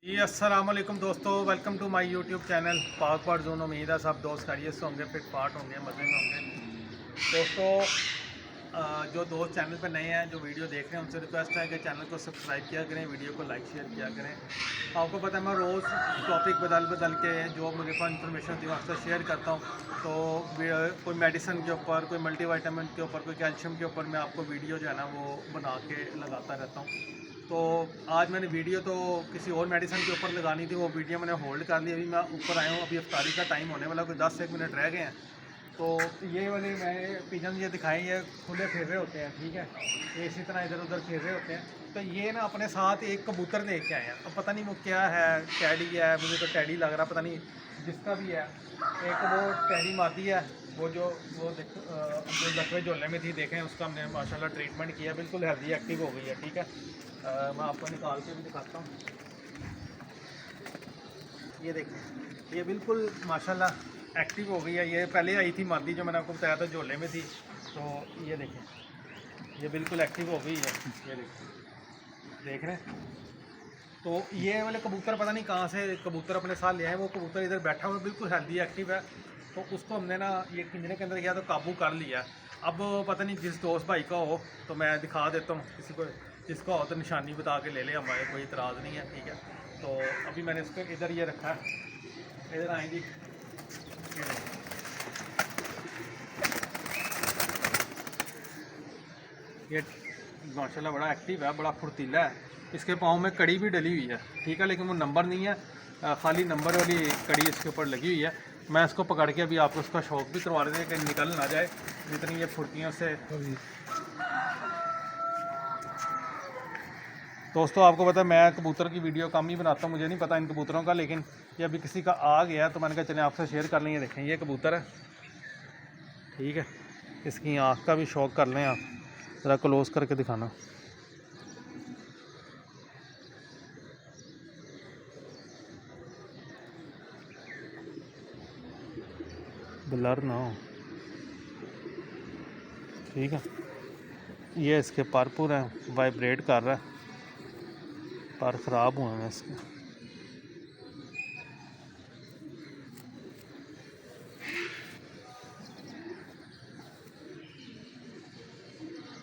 जी अस्सलाम वालेकुम दोस्तों, welcome to my YouTube channel Pak part zone. उम्मीद है सब दोस्त खैरियत से होंगे, फिट फाट होंगे, मज़े में होंगे। दोस्तों जो दोस्त चैनल पर नए हैं, जो वीडियो देख रहे हैं, उनसे रिक्वेस्ट है कि चैनल को सब्सक्राइब किया करें, वीडियो को लाइक शेयर किया करें। आपको पता है मैं रोज़ टॉपिक बदल के जो मुझे को इन्फॉर्मेशन होती है अक्सर शेयर करता हूँ। तो कोई मेडिसिन के ऊपर, कोई मल्टीविटामिन के ऊपर, कोई कैल्शियम के ऊपर मैं आपको वीडियो जो है ना वो बना के लगाता रहता हूँ। तो आज मैंने वीडियो तो किसी और मेडिसिन के ऊपर लगानी थी, वो वीडियो मैंने होल्ड कर ली। अभी मैं ऊपर आया हूँ, अभी इफ्तारी का टाइम होने वाला, कोई 10 से 1 मिनट रह गए हैं। तो ये वाले मैंने पिजन ये दिखाए, ये खुले फिर रहे होते हैं, ठीक है, ये इसी तरह इधर उधर फिर रहे होते हैं। तो ये ना अपने साथ एक कबूतर लेके के आए हैं। अब पता नहीं वो क्या है, टैडी है, मुझे तो टैडी लग रहा, पता नहीं जिसका भी है। एक वो टैडी मादी है, वो जो लकवे झोले में थी, देखें उसका हमने माशाल्लाह ट्रीटमेंट किया, बिल्कुल हेल्दी एक्टिव हो गई है, ठीक है। मैं आपको निकाल के भी दिखाता हूँ। ये देखें, ये बिल्कुल माशाल्लाह एक्टिव हो गई है। ये पहले आई थी मादी, जो मैंने आपको बताया था झोले में थी। तो ये देखें, ये बिल्कुल एक्टिव हो गई है। ये देख रहे हैं। तो ये वाले कबूतर पता नहीं कहाँ से कबूतर अपने साथ ले आए। वो कबूतर इधर बैठा हुआ बिल्कुल हेल्दी एक्टिव है। तो उसको हमने ना ये पिंजरे के अंदर गया तो काबू कर लिया। अब पता नहीं जिस दोस्त भाई का हो तो मैं दिखा देता हूँ, किसी को जिसका हो तो निशानी बता के ले ले, हमारे कोई इतराज़ नहीं है, ठीक है। तो अभी मैंने इसको इधर ये रखा है, इधर आएंगी। ये माशाल्लाह बड़ा एक्टिव है, बड़ा फुर्तीला है। इसके पाँव में कड़ी भी डली हुई है, ठीक है, लेकिन वो नंबर नहीं है, खाली नंबर वाली कड़ी इसके ऊपर लगी हुई है। मैं इसको पकड़ के अभी आपको उसका शौक भी करवा रहे थे कि निकल ना जाए जितनी ये फुर्तियों से। दोस्तों आपको पता है मैं कबूतर की वीडियो कम ही बनाता हूँ, मुझे नहीं पता इन कबूतरों का, लेकिन ये अभी किसी का आ गया तो मैंने कहा चलें आपसे शेयर कर लें। ये देखें, ये कबूतर है, ठीक है, इसकी आँख का भी शौक कर लें आप, ज़रा क्लोज करके दिखाना। ब्लर ना हो, ठीक है। ये इसके पर पूरे वाइब्रेट कर रहा है, पर ख़राब हुए हैं इसके।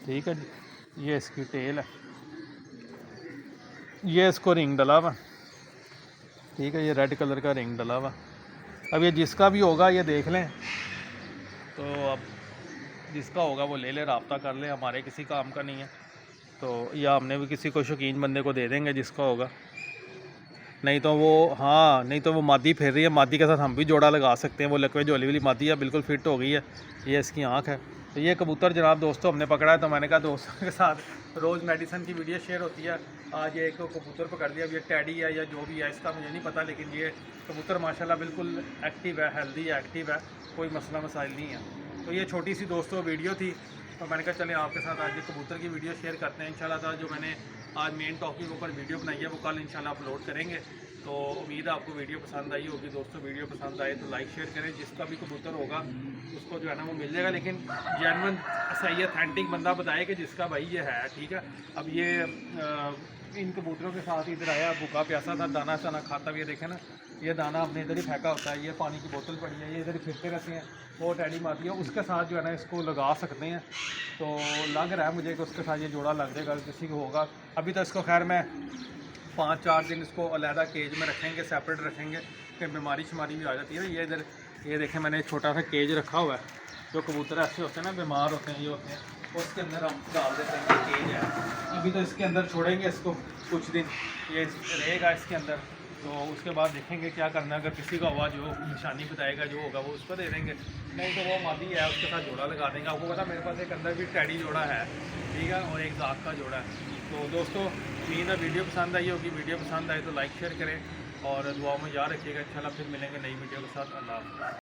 ठीक है जी, ये इसकी टेल है, ये इसको रिंग डला हुआ, ठीक है, ये रेड कलर का रिंग डला हुआ। अब ये जिसका भी होगा ये देख लें, तो अब जिसका होगा वो ले ले, रब्ता कर ले, हमारे किसी काम का नहीं है। तो या हमने भी किसी को शौकीन बंदे को दे देंगे जिसका होगा, नहीं तो वो, हाँ, नहीं तो वो मादी फिर रही है, मादी के साथ हम भी जोड़ा लगा सकते हैं। वो लकवे झोली वाली मादी है, बिल्कुल फिट हो गई है। ये इसकी आँख है। तो ये कबूतर जनाब दोस्तों हमने पकड़ा है, तो मैंने कहा दोस्तों के साथ रोज़ मेडिसिन की वीडियो शेयर होती है। आज ये एक कबूतर पकड़ लिया। अब ये टैडी है या जो भी है इसका मुझे नहीं पता, लेकिन ये कबूतर माशाल्लाह बिल्कुल एक्टिव है, हेल्दी है, एक्टिव है, कोई मसला मसाइल नहीं है। तो ये छोटी सी दोस्तों वीडियो थी, तो मैंने कहा चलें आपके साथ आज ये कबूतर की वीडियो शेयर करते हैं। इंशाल्लाह ताला जो मैंने आज मेन टॉपिक के ऊपर वीडियो बनाई है वो कल इंशाल्लाह अपलोड करेंगे। तो उम्मीद है आपको वीडियो पसंद आई होगी। दोस्तों वीडियो पसंद आए तो लाइक शेयर करें, जिसका भी कबूतर होगा उसको जो है ना वो मिल जाएगा, लेकिन जेन्युइन सही अथेंटिक बंदा बताए कि जिसका भाई ये है, ठीक है। अब ये इन कबूतरों के साथ इधर आया, भूखा प्यासा था, दाना शाना खाता भी है, देखे ना, ये दाना अपने इधर ही फेंका होता है। ये पानी की बोतल पड़ी है, ये इधर ही फिरते रहते हैं। वो टैडी मारती है, उसके साथ जो है ना इसको लगा सकते हैं। तो लग रहा है मुझे कि उसके साथ ये जोड़ा लग जाएगा, किसी को होगा। अभी तो इसको खैर मैं 5-4 दिन इसको अलहदा केज में रखेंगे, सेपरेट रखेंगे, कि बीमारी शुमारी भी आ जाती है। ये इधर ये देखें, मैंने छोटा सा केज रखा हुआ है। जो कबूतर ऐसे होते हैं ना, बीमार होते हैं, ये होते हैं, उसके अंदर हम डाल देते हैं। ये केज है, अभी तो इसके अंदर छोड़ेंगे इसको कुछ दिन, ये रहेगा इसके अंदर। तो उसके बाद देखेंगे क्या करना है। अगर किसी का हुआ जो निशानी बताएगा जो होगा वो उसको दे देंगे, नहीं तो वो मादी है उसके साथ जोड़ा लगा देंगे। आपको पता मेरे पास एक अंदर भी टैडी जोड़ा है, ठीक है, और एक जात का जोड़ा है। तो दोस्तों उम्मीद है वीडियो पसंद आई होगी। वीडियो पसंद आए तो लाइक शेयर करें और दुआ में याद रखिएगा। इंशाल्लाह फिर मिलेंगे नई वीडियो के साथ। अल्लाह हाफ़िज़।